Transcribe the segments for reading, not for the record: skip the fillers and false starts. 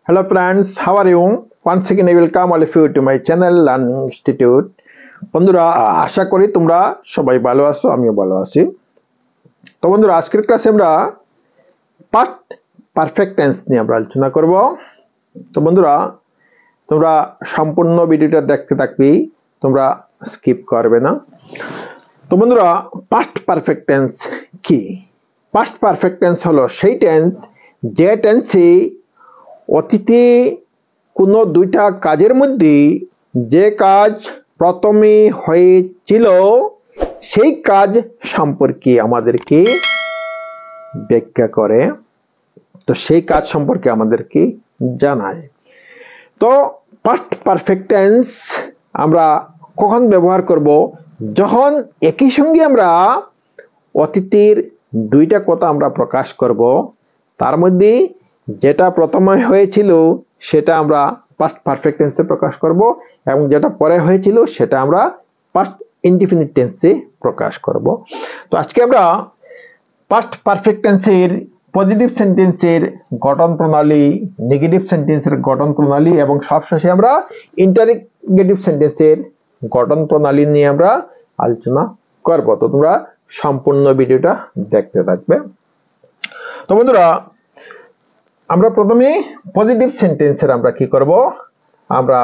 Hello friends, how are you? Once again I welcome all of you to my channel Learning Institute. বন্ধুরা আশা করি তোমরা সবাই ভালো আছো, আমিও ভালো আছি। তো বন্ধুরা আজকের ক্লাসে আমরা পাস্ট পারফেক্ট টেন্স নিয়ে আমরা আলোচনা করব। তো বন্ধুরা তোমরা সম্পূর্ণ ভিডিওটা দেখতে থাকবে, তোমরা স্কিপ করবে না। তো বন্ধুরা পাস্ট পারফেক্ট টেন্স কি? পাস্ট পারফেক্ট টেন্স হলো সেই টেন্স যে টেন্সে অতীতে কোনো দুইটা কাজের মধ্যে যে কাজ প্রথমে হয়েছিল সেই কাজ সম্পর্কে আমাদেরকে ব্যাখ্যা করে, তো সেই কাজ সম্পর্কে আমাদেরকে জানায়। তো পাস্ট পারফেক্ট টেন্স আমরা কখন ব্যবহার করব? যখন একই সঙ্গে আমরা অতীতের দুইটা কথা আমরা প্রকাশ করব, তার মধ্যে যেটা প্রথমে হয়েছিল সেটা আমরা পাস্ট পারফেক্ট টেন্সে প্রকাশ করব এবং যেটা পরে হয়েছিল সেটা আমরা পাস্ট ইনডিফিনিট টেন্সে প্রকাশ করব। তো আজকে আমরা পাস্ট পারফেক্ট টেন্সের পজিটিভ সেন্টেন্সের গঠন প্রণালী, নেগেটিভ সেন্টেন্সের গঠন প্রণালী এবং সবশেষে আমরা ইন্টারোগেটিভ সেন্টেন্সের গঠন প্রণালী নিয়ে আমরা আলোচনা করব। তো তোমরা সম্পূর্ণ ভিডিওটা দেখতে থাকবে। তো বন্ধুরা আমরা প্রথমে পজিটিভ সেন্টেন্সের আমরা কি করব? আমরা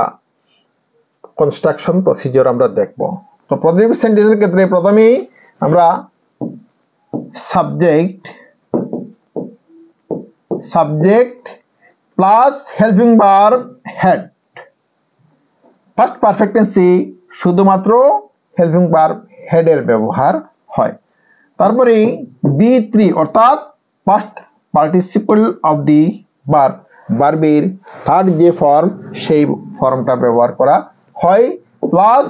কনস্ট্রাকশন প্রসিডিওর আমরা দেখব। তো পজিটিভ সেন্টেন্সের ক্ষেত্রে প্রথমেই আমরা subject plus helping verb had. First perfect টেন্সে শুধুমাত্র হেল্পিং ভার্ব হেডের ব্যবহার হয়। তারপরে B3 অর্থাৎ past participle of the verb, ভার্বের থার্ড যে ফর্ম সেই ফর্মটা ব্যবহার করা হয়, প্লাস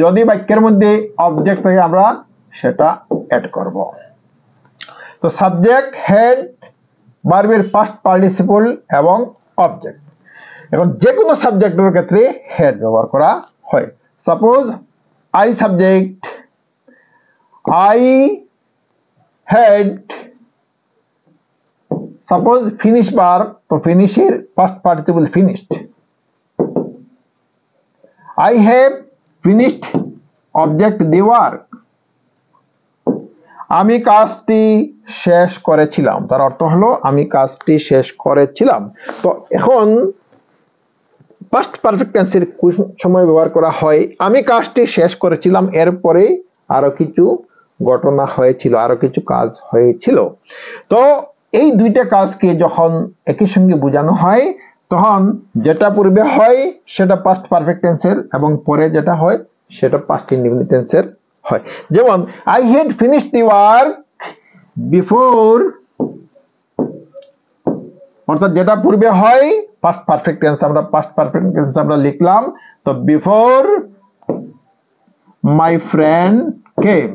যদি বাক্যের মধ্যে অবজেক্ট থাকে আমরা সেটা অ্যাড করব। তো সাবজেক্ট, হেড, ভার্বের পাস্ট পার্টিসিপল এবং অবজেক্ট। এখন যে কোনো সাবজেক্টের ক্ষেত্রে হেড ব্যবহার করা হয়। Suppose I subject, I had. Suppose finish verb, তো ফিনিশের past participle finished. I have finished object the work. আমি কাজটি শেষ করেছিলাম, তার অর্থ হলো আমি কাজটি শেষ করেছিলাম। তো এখন পাস্ট পারফেক্ট টেন্সের কোন সময় ব্যবহার করা হয়? আমি কাজটি শেষ করেছিলাম, এরপরে আরো কিছু ঘটনা হয়েছিল, আরো কিছু কাজ হয়েছিল। তো এই দুইটা কাজকে যখন একই সঙ্গে বোঝানো হয় তখন যেটা পূর্বে হয় সেটা পাস্ট পারফেক্ট টেন্সের এবং পরে যেটা হয় সেটা পাস্ট ইনডিফিনিট টেন্সের হয়। যেমন I had finished the work before, অর্থাৎ যেটা পূর্বে হয় পাস্ট পারফেক্ট টেন্স, আমরা পাস্ট পারফেক্ট টেন্স আমরা লিখলাম। তো before my friend came.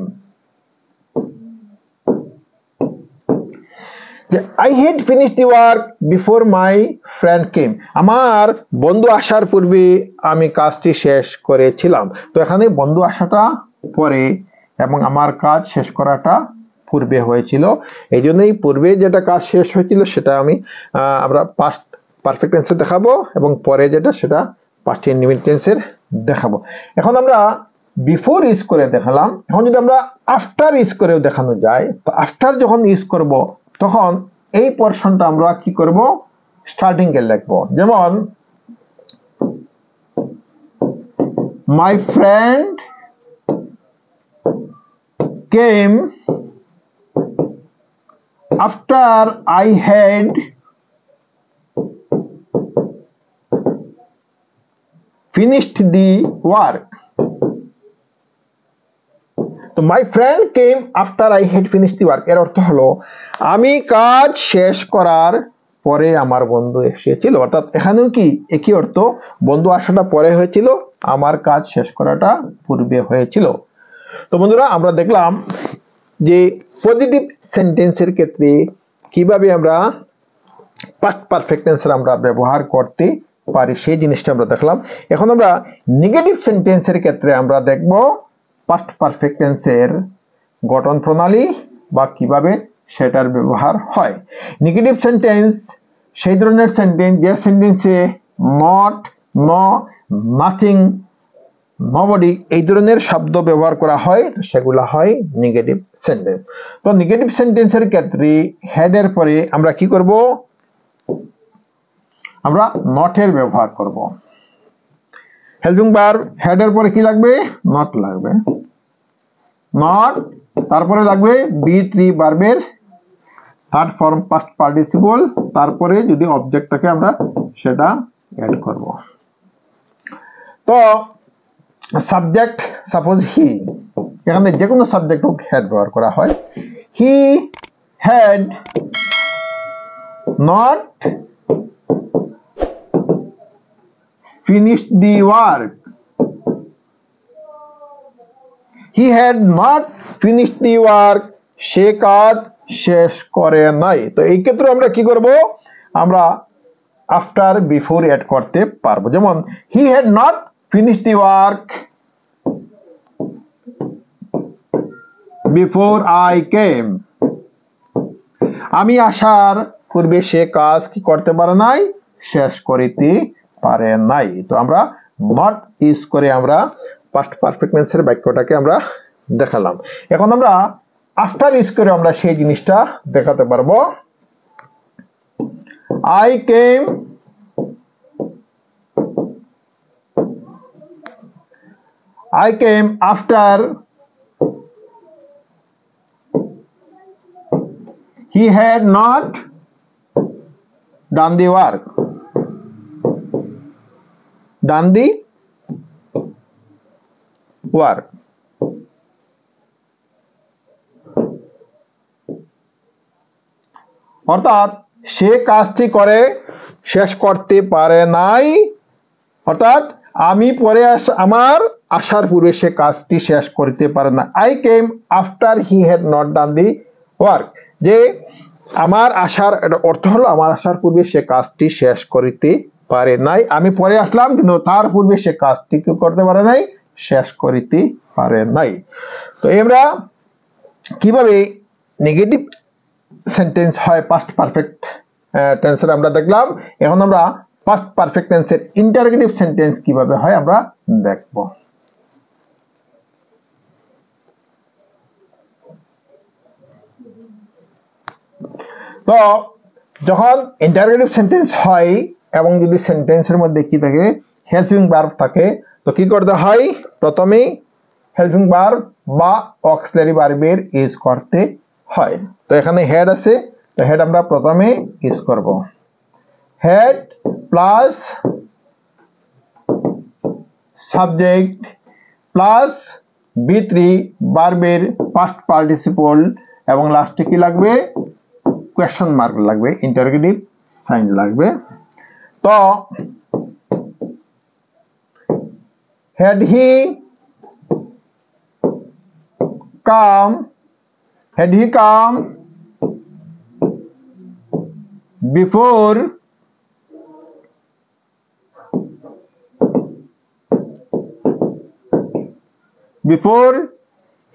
I had finished the work before my friend came. আমার বন্ধু আসার পূর্বে আমি কাজটি শেষ করেছিলাম। তো এখানে বন্ধু আসাটা পরে এবং আমার কাজ শেষ করাটা পূর্বে হয়েছিল, এই জন্যই পূর্বে যেটা কাজ শেষ হয়েছিল সেটা আমরা পাস্ট পারফেক্ট টেন্সে দেখাবো এবং পরে যেটা সেটা পাস্ট ইনডিফিনিট টেন্সের দেখাবো। এখন আমরা বিফোর ইউজ করে দেখালাম, এখন যদি আমরা আফটার ইউজ করেও দেখানো যায়, তো আফটার যখন ইউজ করব তখন এই পোরশনটা আমরা কি করব? স্টার্টিং এ লিখব। যেমন my friend came after I had finished the work. তো my friend came after I had finished the work এর অর্থ হলো আমি কাজ শেষ করার পরে আমার বন্ধু এসেছিল। অর্থাৎ এখানেও কি একই অর্থ, বন্ধু আসাটা পরে হয়েছিল, আমার কাজ শেষ করাটা পূর্বে হয়েছিল। তো বন্ধুরা আমরা দেখলাম যে পজিটিভ সেন্টেন্সের ক্ষেত্রে কিভাবে আমরা পাস্ট পারফেক্ট টেন্সের আমরা ব্যবহার করতে পারি সেই জিনিসটা আমরা দেখলাম। এখন আমরা নেগেটিভ সেন্টেন্সের ক্ষেত্রে আমরা দেখব পাস্ট পারফেক্ট টেন্সের গঠন প্রণালী বা কিভাবে সেটার ব্যবহার হয়। নেগেটিভ সেন্টেন্স সেই ধরনের সেন্টেন্স যে সেন্টেন্সে নট, নো, নাথিং, নবডি এই ধরনের শব্দ ব্যবহার করা হয় সেগুলো হয় নেগেটিভ সেন্টেন্স। তো নেগেটিভ সেন্টেন্সের ক্ষেত্রে হেডের পরে আমরা কি করব? আমরা নটের ব্যবহার করব। হেল্পিং ভার্ব হেডের পরে কি লাগবে? নট লাগবে। নট, তারপরে লাগবে B3 ভার্বের থার্ড ফর্ম পাস্ট পার্টিসিপল, তারপরে যদি অবজেক্ট থাকে আমরা সেটা অ্যাড করব। তো সাবজেক্ট সাপোজ হি, এখানে যে কোনো সাবজেক্ট হোক হেড ব্যবহার করা হয়। He had not finished the work. He had not finished the work. সে কাজ শেষ করে নাই। তো এই ক্ষেত্রে আমরা কি করব? আমরা আফটার বিফোর অ্যাড করতে পারবো। যেমন he had not finished the work before I came. আমি আসার পূর্বে সে কাজ কি করতে পারে নাই? শেষ করিতে পারে নাই। তো আমরা নট ইউজ করে আমরা পাস্ট পারফেক্ট টেন্সের বাক্যটাকে আমরা দেখালাম। এখন আমরা আফটার ইউজ করে আমরা সেই জিনিসটা দেখাতে পারবো। I came after he had not done the work. Done the work. অর্থাৎ সে কাজটি করে শেষ করতে পারে নাই, অর্থাৎ আমি পরে আমার আসার পূর্বে সে কাজটি শেষ করতে পারে না। I came after he had not done the work, যে আমার আসার অর্থ হলো আমার আসার পূর্বে সে কাজটি শেষ করিতে পারে নাই। আমি পরে আসলাম কিন্তু তার পূর্বে সে কাজটি কি করতে পারে নাই? শেষ করিতে পারে নাই। তো আমরা কিভাবে নেগেটিভ সেন্টেন্স হয় পাস্ট পারফেক্ট টেন্সের আমরা দেখলাম। এখন আমরা পাস্ট পারফেক্ট টেন্সের ইন্টারোগেটিভ সেন্টেন্স কিভাবে হয় আমরা দেখব। তো যখন ইন্টারোগেটিভ সেন্টেন্স হয় এবং যদি সেন্টেন্সের মধ্যে কি থাকে? হেল্পিং ভার্ব থাকে, তো কি করতে হয়? প্রথমে হেল্পিং ভার্ব বা অক্সিলারি ভার্বের ইউজ করতে হয়। তো এখানে হেড আছে, তো হেড আমরা প্রথমে ইউজ করব। Had plus subject plus B3 ভার্বের পাস্ট পার্টিসিপল এবং লাস্টে কি লাগবে? কোয়েশ্চন মার্ক লাগবে, ইন্টারোগেটিভ সাইন লাগবে। তো had he come before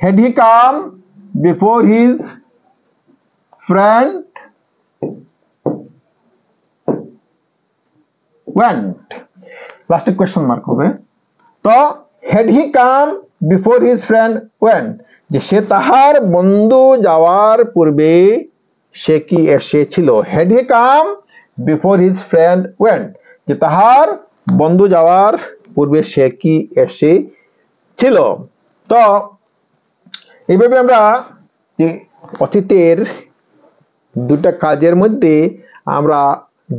had he come before his friend went, last question mark হবে। তো had he come before his friend went, যে সে তাহার বন্ধু যাওয়ার পূর্বে সে কি এসেছিল? had he come before his friend went, যে তাহার বন্ধু যাওয়ার পূর্বে সে কি এসেছিল। তো এইভাবে আমরা যে অতীতের দুটা কাজের মধ্যে আমরা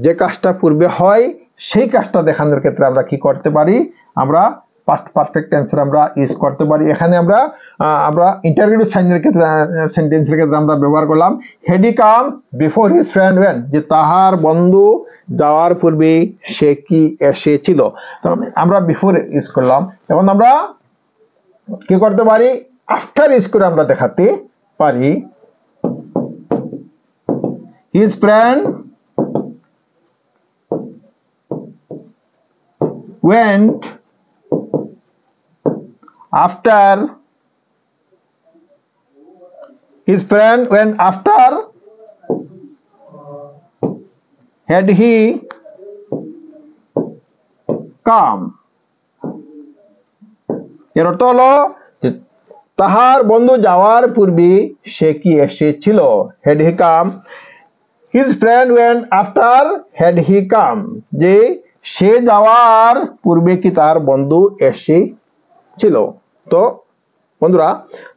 যে কাজটা পূর্বে হয় সেই কাজটা দেখানোর ক্ষেত্রে আমরা কি করতে পারি? আমরা পাস্ট পারফেক্ট টেন্সের আমরা ইউজ করতে পারি। এখানে আমরা ইন্টারোগেটিভ সাইনের ক্ষেত্রে সেন্টেন্সের ক্ষেত্রে আমরা ব্যবহার করলাম had he come before his friend went, যে তাহার বন্ধু যাওয়ার পূর্বে সে কি এসেছিল। আমরা বিফোর ইউজ করলাম। এখন আমরা কি করতে পারি? আফটার ইউজ করে আমরা দেখাতে পারি his friend went after had he come, এর অর্থ হলো যে তাহার বন্ধু যাওয়ার পূর্বে সে কি এসেছিল। had he come, his friend went after had he come, যে সে যাওয়ার পূর্বে কি তার বন্ধু এসেছিল। তো বন্ধুরা,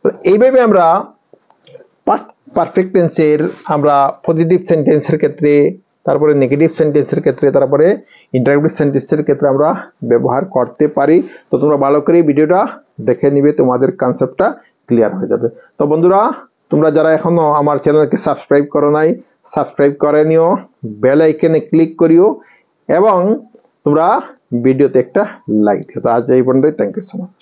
তো এইভাবে আমরা পাস্ট পারফেক্ট টেন্সের আমরা পজিটিভ সেন্টেন্সের ক্ষেত্রে, তারপরে নেগেটিভ সেন্টেন্সের ক্ষেত্রে, তারপরে ইন্টারোগেটিভ সেন্টেন্সের ক্ষেত্রে আমরা ব্যবহার করতে পারি। তো তোমরা ভালো করে ভিডিওটা দেখে নিবে, তোমাদের কনসেপ্টটা ক্লিয়ার হয়ে যাবে। তো বন্ধুরা, তোমরা যারা এখনো আমার চ্যানেলকে সাবস্ক্রাইব করো নাই, সাবস্ক্রাইব করে নিও, বেল আইকনে ক্লিক করিও এবং তোমরা ভিডিওতে একটা লাইক দিও। তো আজ এই পর্যন্তই, থ্যাংক ইউ সো মাচ।